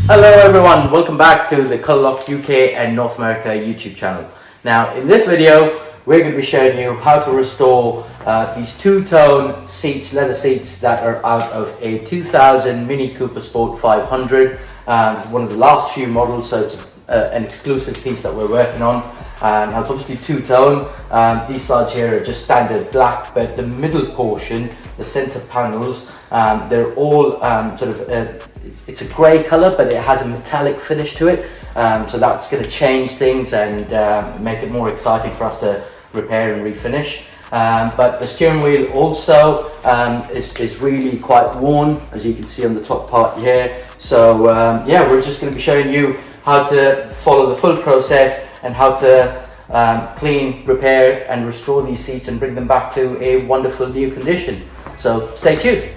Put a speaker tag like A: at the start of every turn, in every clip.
A: Hello everyone, welcome back to the Colourlock UK and North America YouTube channel. Now in this video we're going to be showing you how to restore these two-tone seats, leather seats that are out of a 2000 Mini Cooper Sport 500. It's one of the last few models, so it's an exclusive piece that we're working on. Now it's obviously two-tone. These sides here are just standard black, but the middle portion, the center panels, they're all it's a grey colour, but it has a metallic finish to it, so that's going to change things and make it more exciting for us to repair and refinish. But the steering wheel also is really quite worn, as you can see on the top part here. So yeah, we're just going to be showing you how to follow the full process and how to clean, repair and restore these seats and bring them back to a wonderful new condition. So stay tuned.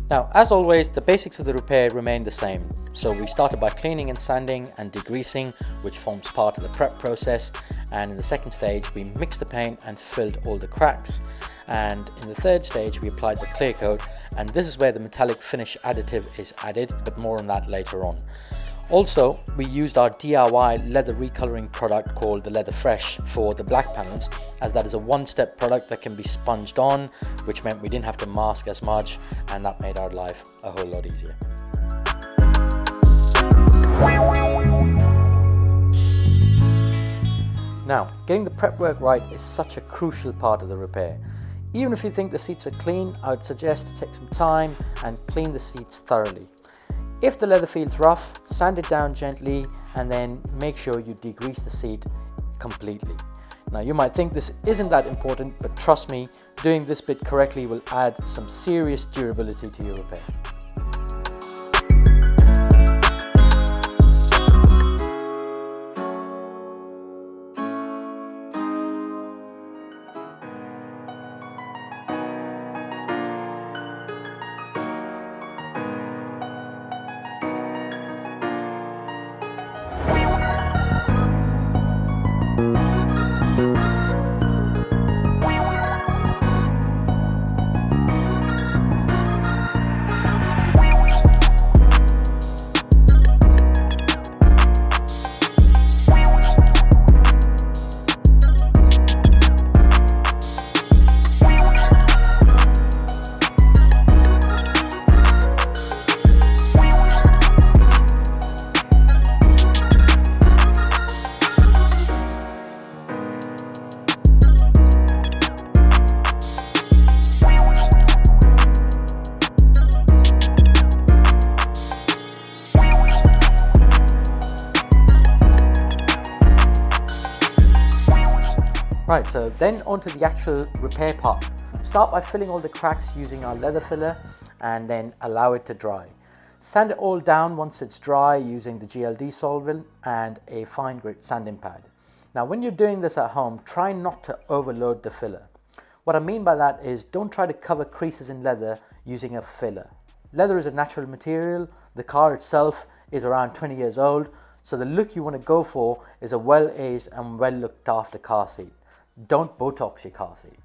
A: Now, as always, the basics of the repair remain the same. So we started by cleaning and sanding and degreasing, which forms part of the prep process. And in the second stage, we mixed the paint and filled all the cracks. And in the third stage, we applied the clear coat. And this is where the metallic finish additive is added, but more on that later on. Also, we used our DIY leather recoloring product called the Leather Fresh for the black panels, as that is a one-step product that can be sponged on, which meant we didn't have to mask as much, and that made our life a whole lot easier. Now, getting the prep work right is such a crucial part of the repair. Even if you think the seats are clean, I would suggest to take some time and clean the seats thoroughly. If the leather feels rough, sand it down gently and then make sure you degrease the seat completely. Now you might think this isn't that important, but trust me, doing this bit correctly will add some serious durability to your repair. Right, so then onto the actual repair part. Start by filling all the cracks using our leather filler and then allow it to dry. Sand it all down once it's dry using the GLD solvent and a fine grit sanding pad. Now when you're doing this at home, try not to overload the filler. What I mean by that is don't try to cover creases in leather using a filler. Leather is a natural material, the car itself is around 20 years old, so the look you want to go for is a well-aged and well looked after car seat. Don't Botox your car seat.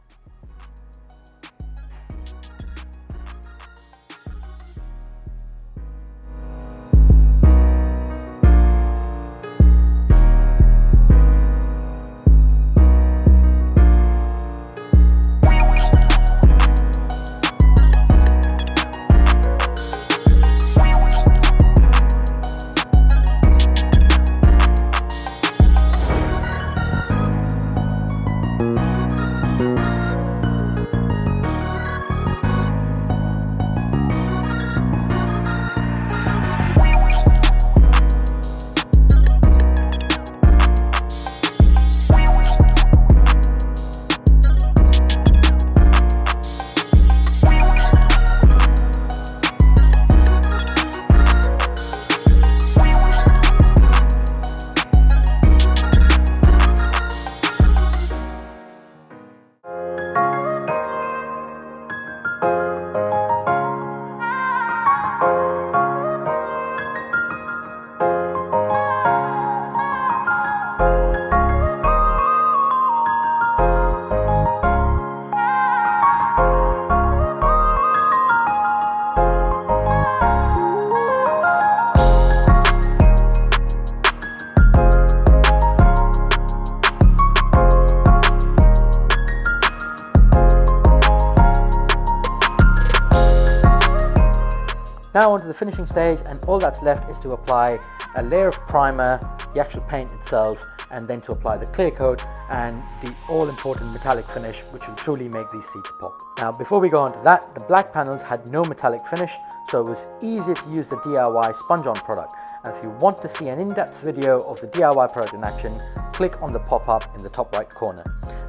A: Now onto the finishing stage, and all that's left is to apply a layer of primer, the actual paint itself, and then to apply the clear coat and the all-important metallic finish, which will truly make these seats pop. Now before we go on to that, the black panels had no metallic finish, so it was easier to use the DIY sponge-on product. And if you want to see an in-depth video of the DIY product in action, click on the pop-up in the top right corner.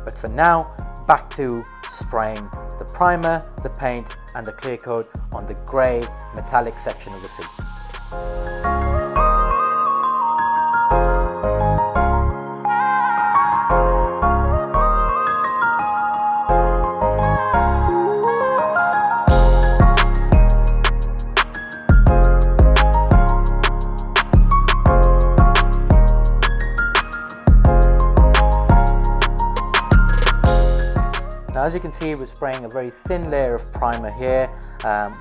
A: But for now, back to spraying the primer, the paint and the clear coat on the grey metallic section of the seat. Now as you can see, we're spraying a very thin layer of primer here,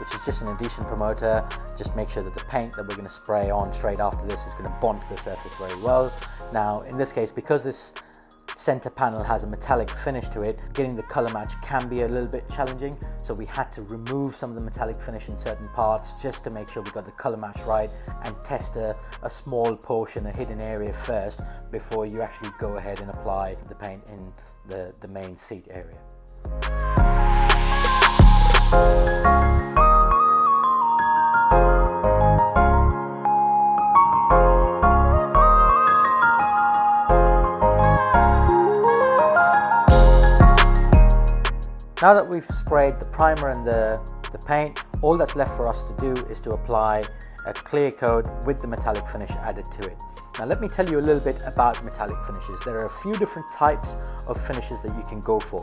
A: which is just an adhesion promoter. Just make sure that the paint that we're going to spray on straight after this is going to bond to the surface very well. Now in this case, because this center panel has a metallic finish to it, getting the color match can be a little bit challenging, so we had to remove some of the metallic finish in certain parts just to make sure we got the color match right, and test a small portion, a hidden area first before you actually go ahead and apply the paint in the main seat area. Now that we've sprayed the primer and the paint, all that's left for us to do is to apply a clear coat with the metallic finish added to it. Now let me tell you a little bit about metallic finishes. There are a few different types of finishes that you can go for.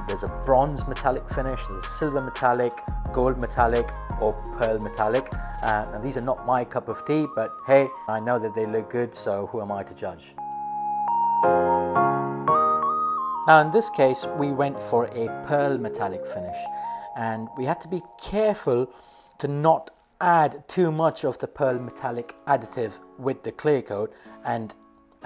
A: There's a bronze metallic finish, there's silver metallic, gold metallic or pearl metallic. Now these are not my cup of tea, but hey, I know that they look good, so who am I to judge? Now in this case, we went for a pearl metallic finish, and we had to be careful to not add too much of the pearl metallic additive with the clear coat and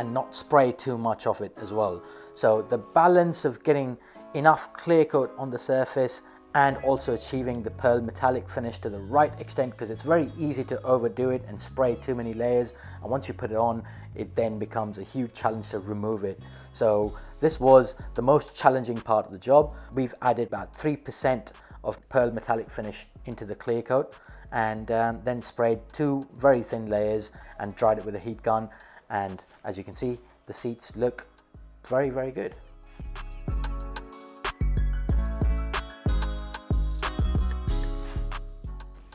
A: not spray too much of it as well. So the balance of getting enough clear coat on the surface and also achieving the pearl metallic finish to the right extent, because it's very easy to overdo it and spray too many layers, and once you put it on, it then becomes a huge challenge to remove it. So this was the most challenging part of the job. We've added about 3% of pearl metallic finish into the clear coat, and then sprayed 2 very thin layers and dried it with a heat gun, and as you can see, the seats look very, very good.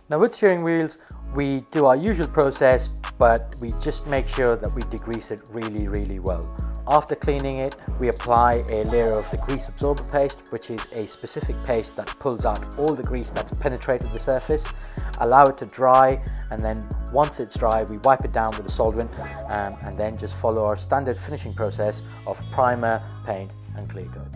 A: Now with steering wheels, we do our usual process, but we just make sure that we degrease it really, really well. After cleaning it, we apply a layer of the grease absorber paste, which is a specific paste that pulls out all the grease that's penetrated the surface. Allow it to dry, and then once it's dry, we wipe it down with a solvent, and then just follow our standard finishing process of primer, paint and clear coat.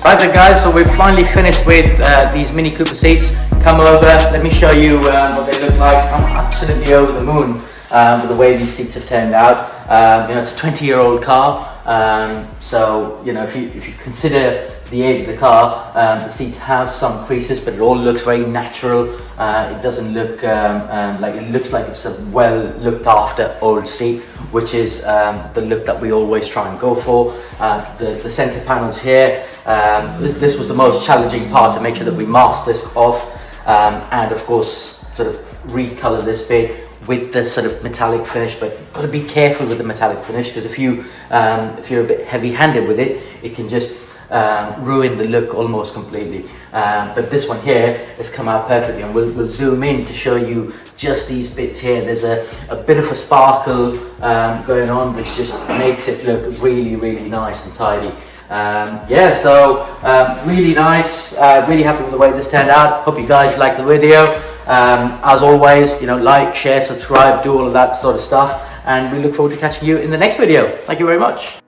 A: Right then guys, so we've finally finished with these Mini Cooper seats. Come over, let me show you what they look like. I'm absolutely over the moon with the way these seats have turned out. You know, it's a 20-year-old car, so you know, if you consider the age of the car, the seats have some creases, but it all looks very natural. It doesn't look like, it looks like it's a well looked after old seat, which is the look that we always try and go for. The center panels here, this was the most challenging part, to make sure that we mask this off, and of course sort of recolor this bit with the sort of metallic finish. But you've got to be careful with the metallic finish, because if you're a bit heavy-handed with it, it can just ruin the look almost completely. But this one here has come out perfectly, and we'll zoom in to show you just these bits here. There's a bit of a sparkle going on, which just makes it look really, really nice and tidy. Yeah, so really nice, really happy with the way this turned out. Hope you guys liked the video. As always, you know, like, share, subscribe, do all of that sort of stuff, and we look forward to catching you in the next video. Thank you very much.